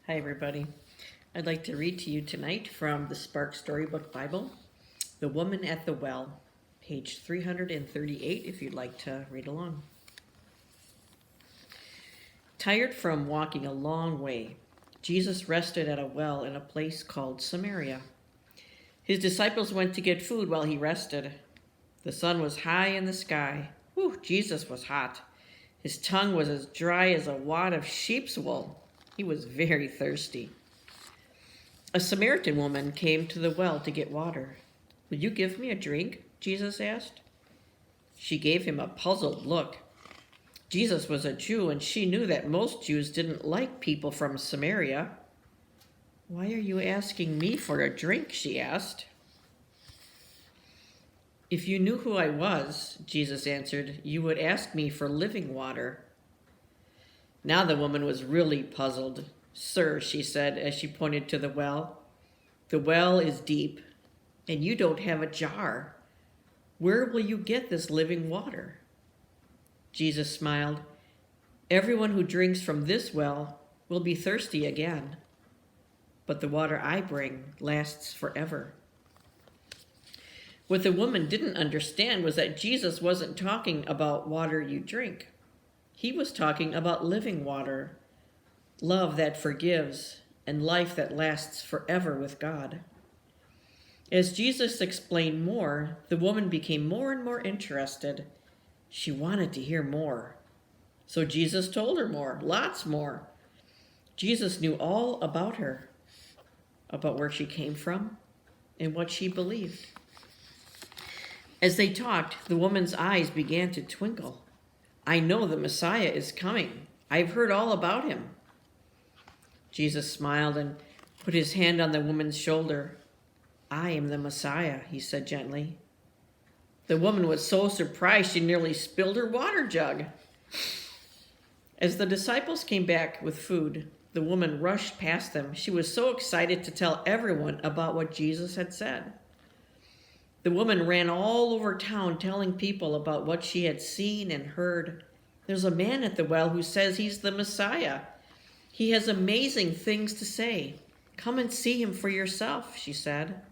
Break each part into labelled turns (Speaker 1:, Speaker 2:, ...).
Speaker 1: Hi, everybody. I'd like to read to you tonight from the Spark Storybook Bible, The Woman at the Well, page 338, if you'd like to read along. Tired from walking a long way, Jesus rested at a well in a place called Samaria. His disciples went to get food while he rested. The sun was high in the sky. Whew, Jesus was hot. His tongue was as dry as a wad of sheep's wool. He was very thirsty. A Samaritan woman came to the well to get water. "Will you give me a drink?" Jesus asked. She gave him a puzzled look. Jesus was a Jew, and she knew that most Jews didn't like people from Samaria. "Why are you asking me for a drink?" she asked. "If you knew who I was," Jesus answered, "you would ask me for living water." Now the woman was really puzzled. "Sir," she said as she pointed to the well is deep, and you don't have a jar. Where will you get this living water?" Jesus smiled. "Everyone who drinks from this well will be thirsty again, but the water I bring lasts forever." What the woman didn't understand was that Jesus wasn't talking about water you drink. He was talking about living water, love that forgives, and life that lasts forever with God. As Jesus explained more, the woman became more and more interested. She wanted to hear more. So Jesus told her more, lots more. Jesus knew all about her, about where she came from, and what she believed. As they talked, the woman's eyes began to twinkle. "I know the Messiah is coming. I've heard all about him." Jesus smiled and put his hand on the woman's shoulder. "I am the Messiah," he said gently. The woman was so surprised she nearly spilled her water jug. As the disciples came back with food, the woman rushed past them. She was so excited to tell everyone about what Jesus had said. The woman ran all over town telling people about what she had seen and heard. "There's a man at the well who says he's the Messiah. He has amazing things to say. Come and see him for yourself," she said.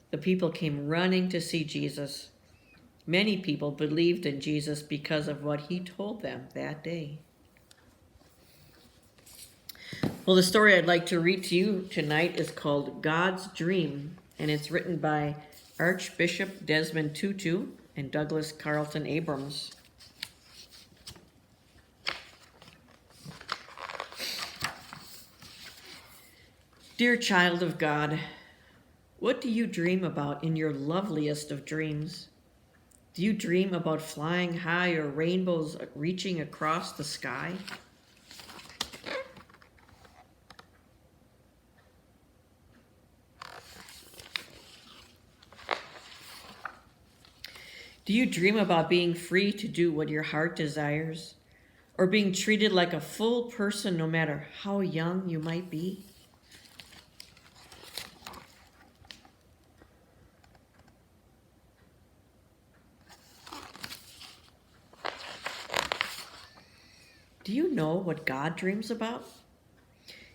Speaker 1: The people came running to see Jesus. Many people believed in Jesus because of what he told them that day. Well, the story I'd like to read to you tonight is called God's Dream, and it's written by Archbishop Desmond Tutu and Douglas Carlton Abrams. Dear child of God, what do you dream about in your loveliest of dreams? Do you dream about flying high or rainbows reaching across the sky? Do you dream about being free to do what your heart desires, or being treated like a full person no matter how young you might be? Do you know what God dreams about?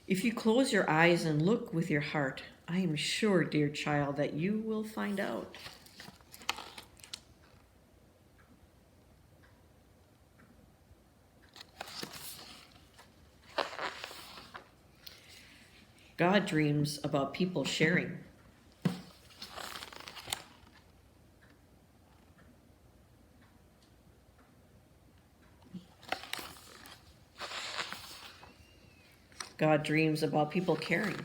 Speaker 1: If you close your eyes and look with your heart, I am sure, dear child, that you will find out. God dreams about people sharing. God dreams about people caring.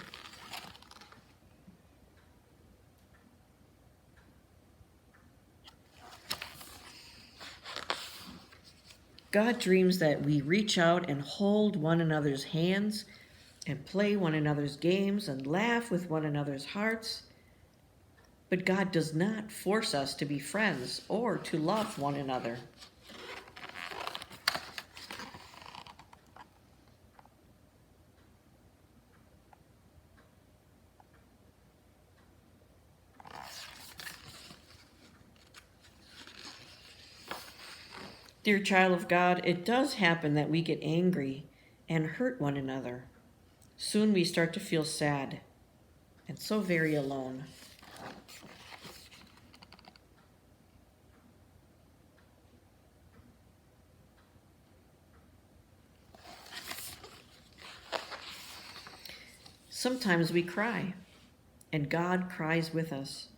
Speaker 1: God dreams that we reach out and hold one another's hands and play one another's games and laugh with one another's hearts. But God does not force us to be friends or to love one another. Dear child of God, it does happen that we get angry and hurt one another. Soon we start to feel sad and so very alone. Sometimes we cry, and God cries with us.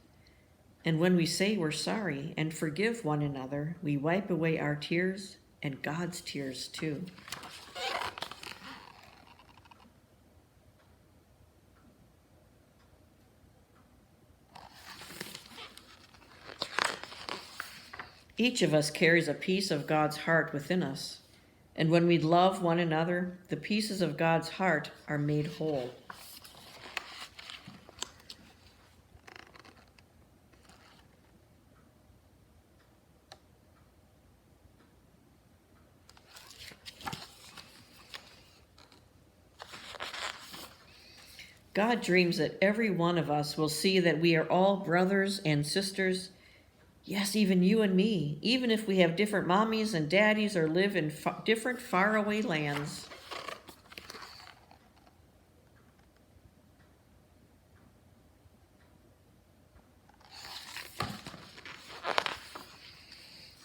Speaker 1: And when we say we're sorry and forgive one another, we wipe away our tears and God's tears too. Each of us carries a piece of God's heart within us. And when we love one another, the pieces of God's heart are made whole. God dreams that every one of us will see that we are all brothers and sisters. Yes, even you and me, even if we have different mommies and daddies or live in different faraway lands.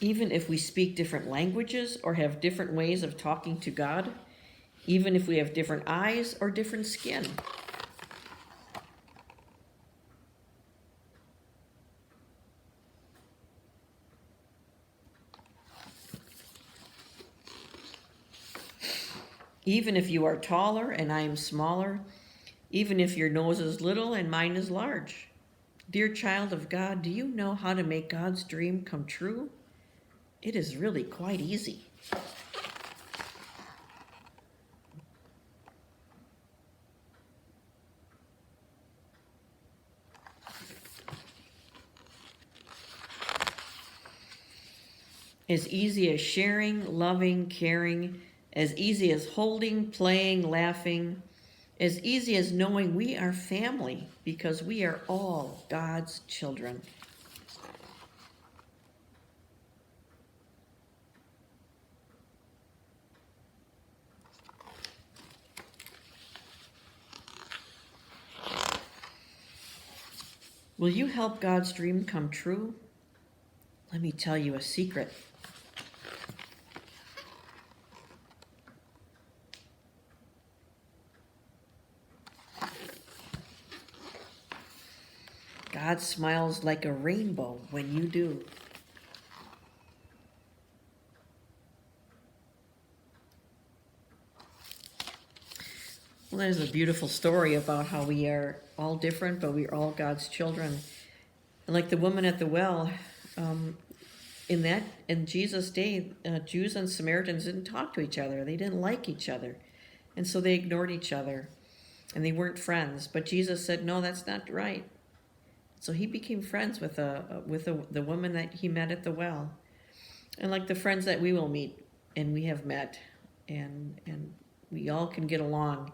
Speaker 1: Even if we speak different languages or have different ways of talking to God, even if we have different eyes or different skin. Even if you are taller and I am smaller, even if your nose is little and mine is large. Dear child of God, do you know how to make God's dream come true? It is really quite easy. As easy as sharing, loving, caring, as easy as holding, playing, laughing, as easy as knowing we are family because we are all God's children. Will you help God's dream come true? Let me tell you a secret. God smiles like a rainbow when you do. Well, there's a beautiful story about how we are all different, but we're all God's children. And like the woman at the well, in Jesus' day, Jews and Samaritans didn't talk to each other. They didn't like each other, and so they ignored each other, and they weren't friends. But Jesus said, "No, that's not right." So he became friends with the woman that he met at the well, and like the friends that we will meet and we have met, and we all can get along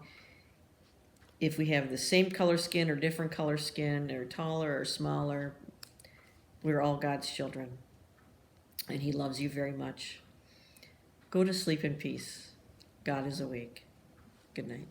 Speaker 1: if we have the same color skin or different color skin or taller or smaller. We're all God's children, and he loves you very much. Go to sleep in peace. God is awake. Good night.